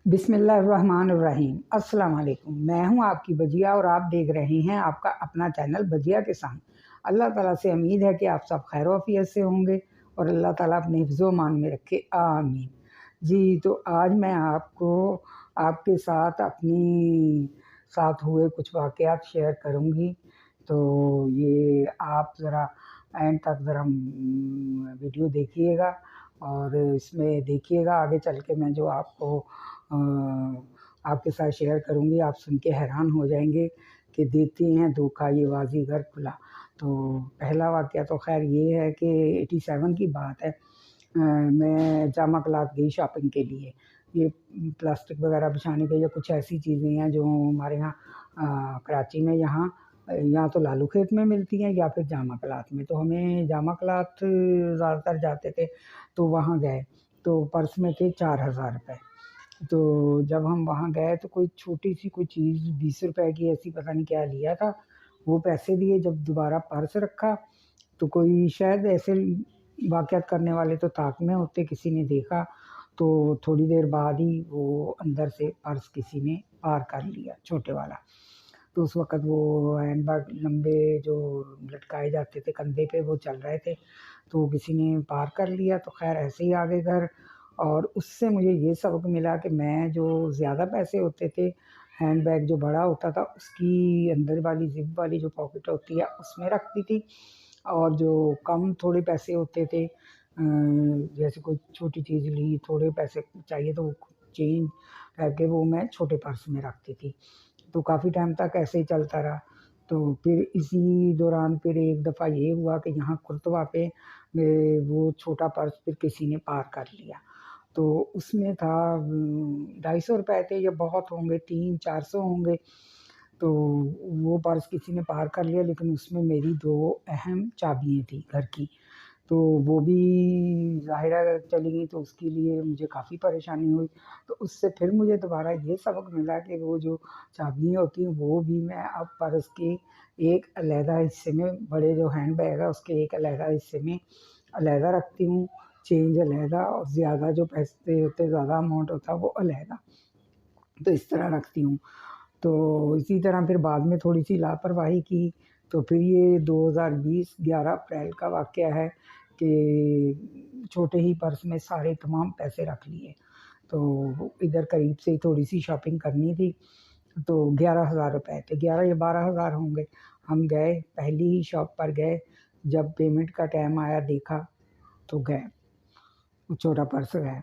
بسم اللہ الرحمن الرحیم۔ السلام علیکم، میں ہوں آپ کی بجیا اور آپ دیکھ رہے ہیں آپ کا اپنا چینل بجیا کسان۔ اللہ تعالیٰ سے امید ہے کہ آپ سب خیر و عافیت سے ہوں گے اور اللہ تعالیٰ اپنے حفظ و امان میں رکھے، آمین۔ جی تو آج میں آپ کے ساتھ اپنی ساتھ ہوئے کچھ واقعات شیئر کروں گی، تو یہ آپ ذرا اینڈ تک ذرا ویڈیو دیکھیے گا اور اس میں دیکھیے گا آگے چل کے میں جو آپ کو آپ کے ساتھ شیئر کروں گی، آپ سن کے حیران ہو جائیں گے کہ دیتے ہیں دھوکہ یہ بازی گھر کھلا۔ تو پہلا واقعہ تو خیر یہ ہے کہ 87 کی بات ہے، میں جامع کلاتھ گئی شاپنگ کے لیے۔ یہ پلاسٹک وغیرہ بچھانے کے یا کچھ ایسی چیزیں ہیں جو ہمارے یہاں کراچی میں یہاں تو لالو کھیت میں ملتی ہیں یا پھر جامع کلاتھ میں، تو ہمیں جامع کلاتھ زیادہ تر جاتے تھے، تو وہاں گئے تو پرس میں تھے 4000 روپے۔ تو جب ہم وہاں گئے تو کوئی چھوٹی سی کوئی چیز 20 روپے کی ایسی پتہ نہیں کیا لیا تھا، وہ پیسے دیے، جب دوبارہ پرس رکھا تو کوئی شاید ایسے واقعات کرنے والے تو طاق میں ہوتے، کسی نے دیکھا تو تھوڑی دیر بعد ہی وہ اندر سے پرس کسی نے پار کر لیا، چھوٹے والا۔ تو اس وقت وہ ہینڈ بیگ لمبے جو لٹکائے جاتے تھے کندھے پہ وہ چل رہے تھے، تو کسی نے پار کر لیا، تو خیر ایسے ہی آگے گھر۔ اور اس سے مجھے یہ سبق ملا کہ میں جو زیادہ پیسے ہوتے تھے، ہینڈ بیگ جو بڑا ہوتا تھا اس کی اندر والی زپ والی جو پاکٹ ہوتی ہے اس میں رکھتی تھی، اور جو کم تھوڑے پیسے ہوتے تھے، جیسے کوئی چھوٹی چیز لی، تھوڑے پیسے چاہیے تو وہ چینج کر کے وہ میں چھوٹے پرس میں رکھتی تھی۔ تو کافی ٹائم تک ایسے ہی چلتا رہا۔ تو پھر اسی دوران پھر ایک دفعہ یہ ہوا کہ یہاں کرتوا پہ وہ چھوٹا پرس پھر کسی نے پار کر لیا، تو اس میں تھا 250 روپے تھے، یا بہت ہوں گے 300-400 ہوں گے۔ تو وہ پرس کسی نے پار کر لیا، لیکن اس میں میری 2 اہم چابیاں تھیں گھر کی، تو وہ بھی ظاہرہ چلی گئی، تو اس کے لیے مجھے کافی پریشانی ہوئی۔ تو اس سے پھر مجھے دوبارہ یہ سبق ملا کہ وہ جو چابیاں ہوتی ہیں وہ بھی میں اب پرس کے ایک علیحدہ حصے میں، بڑے جو ہینڈ بیگ ہے اس کے ایک علیحدہ حصے میں علیحدہ رکھتی ہوں، چینج علیحدہ، اور زیادہ جو پیسے ہوتے، زیادہ اماؤنٹ ہوتا وہ علیحدہ، تو اس طرح رکھتی ہوں۔ تو اسی طرح پھر بعد میں تھوڑی سی لاپرواہی کی، تو پھر یہ 2020 11 اپریل کا واقعہ ہے کہ چھوٹے ہی پرس میں سارے تمام پیسے رکھ لیے۔ تو ادھر قریب سے تھوڑی سی شاپنگ کرنی تھی، تو 11,000 روپے تھے، 11 یا 12,000 ہوں گے۔ ہم گئے، پہلی ہی شاپ پر گئے، جب پیمنٹ کا ٹائم آیا دیکھا تو گئے، چھوٹا پرس ہے،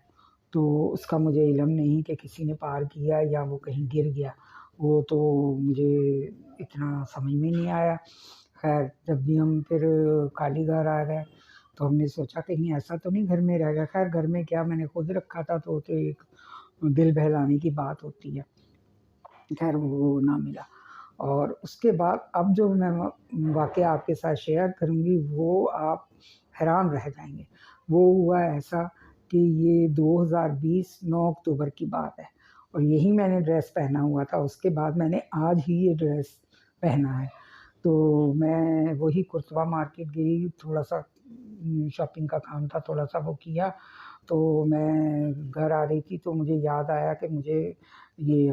تو اس کا مجھے علم نہیں کہ کسی نے پار کیا یا وہ کہیں گر گیا، وہ تو مجھے اتنا سمجھ میں نہیں آیا۔ خیر جب بھی ہم پھر خالی گھر آ گئے تو ہم نے سوچا کہیں ایسا تو نہیں گھر میں رہ گیا، خیر گھر میں کیا، میں نے خود رکھا تھا، تو ایک دل بہلانے کی بات ہوتی ہے، خیر وہ نہ ملا۔ اور اس کے بعد اب جو میں واقعہ آپ کے ساتھ شیئر کروں گی وہ آپ حیران رہ جائیں گے۔ وہ ہوا ایسا کہ یہ 2020 9 اکتوبر کی بات ہے، اور یہی میں نے ڈریس پہنا ہوا تھا، اس کے بعد میں نے آج ہی یہ ڈریس پہنا ہے۔ تو میں وہی کرتوا مارکیٹ گئی، تھوڑا سا شاپنگ کا کام تھا، تھوڑا سا وہ کیا، تو میں گھر آ رہی تھی تو مجھے یاد آیا کہ مجھے یہ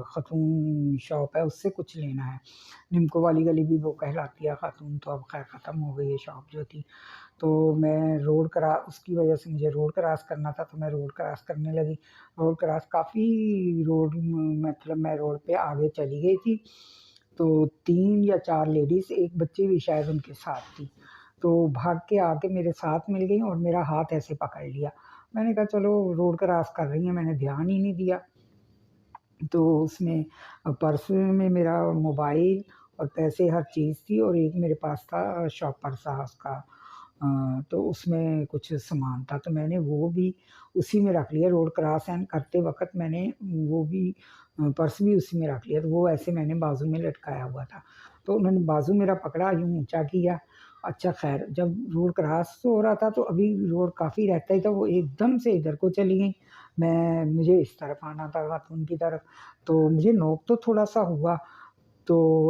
خاتون شاپ ہے اس سے کچھ لینا ہے۔ نمکو والی گلی بھی وہ کہلاتی ہے، خاتون تو اب خیر ختم ہو گئی ہے شاپ جو تھی۔ تو میں اس کی وجہ سے مجھے روڈ کراس کرنا تھا، تو میں روڈ کراس کرنے لگی، روڈ کراس کافی مطلب میں روڈ پہ آگے چلی گئی تھی، تو 3 یا 4 لیڈیز، ایک بچی بھی شاید ان کے ساتھ تھی، تو بھاگ کے آ کے میرے ساتھ مل گئی اور میرا ہاتھ ایسے پکڑ لیا۔ میں نے کہا چلو روڈ کراس کر رہی ہیں، میں نے دھیان ہی نہیں دیا۔ تو اس میں پرس میں میرا موبائل اور پیسے ہر چیز تھی، اور ایک میرے پاس تھا شاپ پرس تھا اس کا، تو اس میں کچھ سامان تھا، تو میں نے وہ بھی اسی میں رکھ لیا۔ روڈ کراس کرتے وقت میں نے وہ بھی پرس بھی اسی میں رکھ لیا، تو وہ ایسے میں نے بازو میں لٹکایا ہوا تھا، تو انہوں نے بازو میرا پکڑا، یوں اونچا کیا۔ اچھا خیر جب روڈ کراس ہو رہا تھا تو ابھی روڈ کافی رہتا ہی تھا، وہ ایک دم سے ادھر کو چلی گئی، مجھے اس طرف آنا تھا خاتون کی طرف، تو مجھے نوک تو تھوڑا سا ہوا، تو